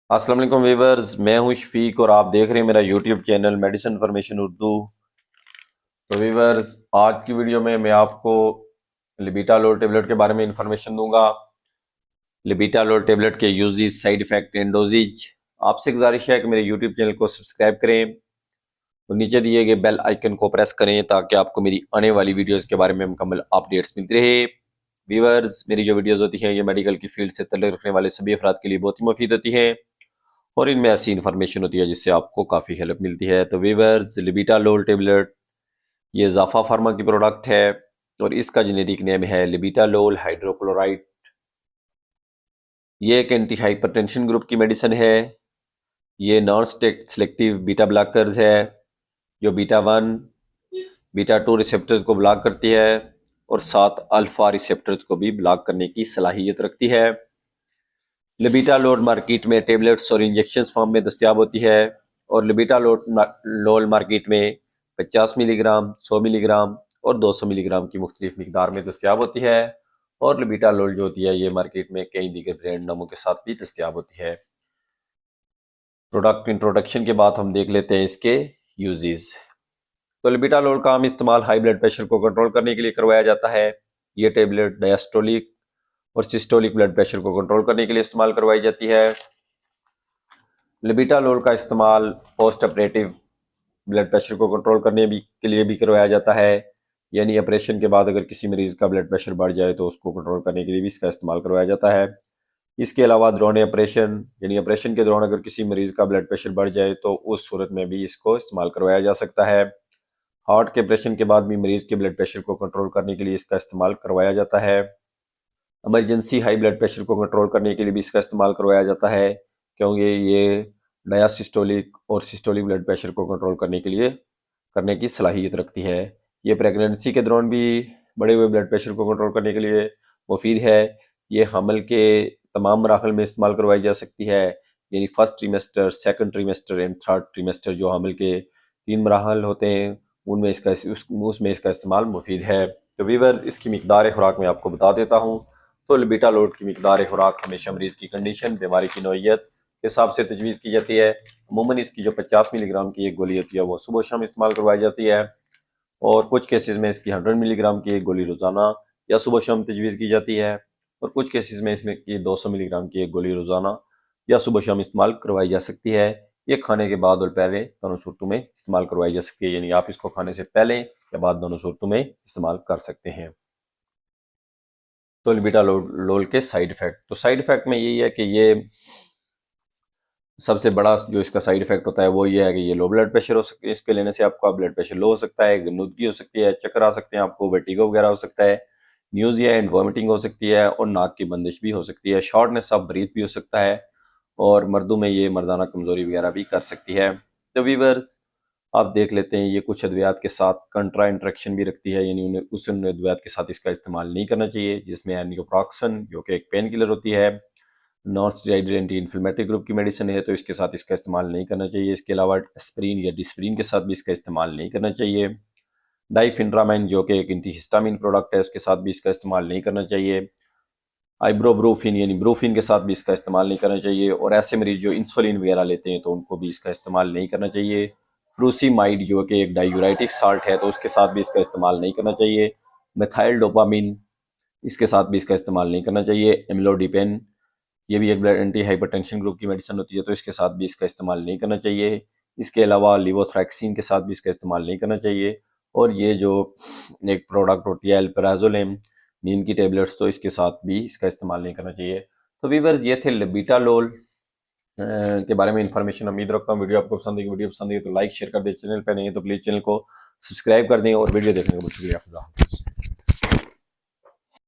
अस्सलाम वालेकुम वीवर्स, मैं हूं शफीक और आप देख रहे हैं मेरा YouTube channel medicine information Urdu. तो वीवर्स, आज की वीडियो में मैं आपको लिबिटालोल टेबलेट के बारे में इंफॉर्मेशन दूंगा। लिबिटालोल टेबलेट के uses, side effect and dosages. आपसे गुजारिश है कि मेरे यूट्यूब चैनल को सब्सक्राइब करें और नीचे दिए गए बेल आइकन को प्रेस करें ताकि आपको मेरी आने वाली वीडियोस के बारे में मुकम्मल अपडेट्स मिलती रहे। वीवर्स, मेरी जो वीडियोस होती हैं ये मेडिकल की फील्ड से ताल्लुक़ रखने वाले सभी अफराद के लिए बहुत ही मुफीद होती हैं और इनमें ऐसी इन्फॉर्मेशन होती है जिससे आपको काफ़ी हेल्प मिलती है। तो वीवर्स, लिबिटालोल टेबलेट ये ज़ाफा फार्मा की प्रोडक्ट है और इसका जेनेरिक नेम है लिबिटालोल हाइड्रोक्लोराइड। ये एक एंटी हाइपरटेंशन ग्रुप की मेडिसिन है। ये नॉन सेलेक्टिव बीटा ब्लॉकर्स है जो बीटा 1 बीटा 2 रिसेप्टर्स को ब्लॉक करती है और 7 अल्फा रिसेप्टर्स को भी ब्लॉक करने की सलाहियत रखती है। लिबिटालोल मार्केट में टेबलेट्स और इंजेक्शन फॉर्म में दस्तियाब होती है और लिबिटालोल मार्केट में 50 मिलीग्राम, 100 मिलीग्राम और 200 मिलीग्राम की मुख्तलिफ मिकदार में दस्तियाब होती है। और लिबिटालोल जो होती है ये मार्केट में कई दीगर ब्रांड नामों के साथ भी दस्तियाब होती है। प्रोडक्ट इंट्रोडक्शन के बाद हम देख लेते हैं इसके यूजेस। तो लिबिटालोल का आम इस्तेमाल हाई ब्लड प्रेशर को कंट्रोल करने के लिए करवाया जाता है। ये टेबलेट डायस्टोलिक और सिस्टोलिक ब्लड प्रेशर को कंट्रोल करने के लिए इस्तेमाल करवाई जाती है। लिबिटालोल का इस्तेमाल पोस्ट ऑपरेटिव ब्लड प्रेशर को कंट्रोल करने के लिए भी करवाया जाता है, यानी ऑपरेशन के बाद अगर किसी मरीज का ब्लड प्रेशर बढ़ जाए तो उसको कंट्रोल करने के लिए भी इसका इस्तेमाल करवाया जाता है। इसके अलावा दौरान ऑपरेशन यानी ऑपरेशन के दौरान अगर किसी मरीज का ब्लड प्रेशर बढ़ जाए तो उस सूरत में भी इसको इस्तेमाल करवाया जा सकता है। हार्ट के ऑपरेशन के बाद भी मरीज के ब्लड प्रेशर को कंट्रोल करने के लिए इसका इस्तेमाल करवाया जाता है। इमरजेंसी हाई ब्लड प्रेशर को कंट्रोल करने के लिए भी इसका इस्तेमाल करवाया जाता है, क्योंकि ये डायासिस्टोलिक और सिस्टोलिक ब्लड प्रेशर को कंट्रोल करने की सलाहियत रखती है। ये प्रेगनेंसी के दौरान भी बढ़े हुए ब्लड प्रेशर को कंट्रोल करने के लिए मुफीद है। ये हमल के तमाम मराहल में इस्तेमाल करवाई जा सकती है, यानी फर्स्ट ट्रीमेस्टर, सेकंड ट्रीमेस्टर एंड थर्ड ट्रीमेस्टर जो हमल के 3 मराहल होते हैं उनमें उसमें इसका इस्तेमाल मुफीद है। तो वीवर, इसकी मिकदार खुराक मैं आपको बता देता हूँ। तो लिबिटालोल की मिकदार खुराक हमेशा मरीज की कंडीशन, बीमारी की नौइयत के हिसाब से तजवीज़ की जाती है। अमूमन इसकी जो 50 मिलीग्राम की एक गोली होती है वो सुबह शाम इस्तेमाल करवाई जाती है और कुछ केसेस में इसकी 100 मिलीग्राम की एक गोली रोज़ाना या सुबह शाम तजवीज़ की जाती है और कुछ केसेस में इसमें की 200 मिलीग्राम की एक गोली रोज़ाना या सुबह शाम इस्तेमाल करवाई जा सकती है। ये खाने के बाद और पहले दोनों सूरतों में इस्तेमाल करवाई जा सकती है, यानी आप इसको खाने से पहले या बाद दोनों सूरतों में इस्तेमाल कर सकते हैं। तो लिबिटालोल के साइड इफेक्ट, तो साइड इफेक्ट में यही है कि ये सबसे बड़ा जो इसका साइड इफेक्ट होता है वो ये है कि ये लो ब्लड प्रेशर हो सकती है। इसके लेने से आपका ब्लड प्रेशर लो हो सकता है, गनुदगी हो सकती है, चक्कर आ सकते हैं, आपको वर्टिगो वगैरह हो सकता है, न्यूज़िया एंड वॉमिटिंग हो सकती है और नाक की बंदिश भी हो सकती है, शॉर्टनेस ऑफ ब्रीथ भी हो सकता है और मर्दों में ये मर्दाना कमजोरी वगैरह भी कर सकती है। तो वीवर्स, आप देख लेते हैं ये कुछ अद्वियात के साथ कंट्रा इंट्रैक्शन भी रखती है, यानी उन अद्वियात के साथ इसका इस्तेमाल नहीं करना चाहिए, जिसमें एनियोप्रॉक्सन जो कि एक पेन किलर होती है, non steroidal anti inflammatory group की मेडिसिन है तो इसके साथ इसका इस्तेमाल नहीं करना चाहिए। इसके अलावा एस्प्रिन या डिस्प्रिन के साथ भी इसका इस्तेमाल नहीं करना चाहिए। डाइफिनरामाइन जो कि एक एंटीहिस्टामिन प्रोडक्ट है उसके साथ भी इसका इस्तेमाल नहीं करना चाहिए। आइब्रोब्रोफिन यानी ब्रोफिन के साथ भी इसका इस्तेमाल नहीं करना चाहिए और ऐसे मरीज जो इंसुलिन वगैरह लेते हैं तो उनको भी इसका इस्तेमाल नहीं करना चाहिए। फ्रूसीमाइड जो कि एक डायूरेटिक साल्ट है तो उसके साथ भी इसका इस्तेमाल नहीं करना चाहिए। मिथाइल डोपामिन, इसके साथ भी इसका इस्तेमाल नहीं करना चाहिए। एमिलोडिपेन, ये भी एक एंटी हाइपरटेंशन ग्रुप की मेडिसिन होती है तो इसके साथ भी इसका इस्तेमाल नहीं करना चाहिए। इसके अलावा लिवोथ्रैक्सिन के साथ भी इसका इस्तेमाल नहीं करना चाहिए और ये जो एक प्रोडक्ट होती है अल्प्राजोलेम, नींद की टेबलेट्स, तो इसके साथ भी इसका इस्तेमाल नहीं करना चाहिए। तो वीवर्स, ये थे लिबिटालोल के बारे में इंफॉर्मेशन। उम्मीद रखता हूँ वीडियो आपको पसंद है। वीडियो पसंद है तो लाइक शेयर कर दें, चैनल पर नहीं है तो प्लीज़ चैनल को सब्सक्राइब कर दें और वीडियो देखने का बहुत शुक्रिया।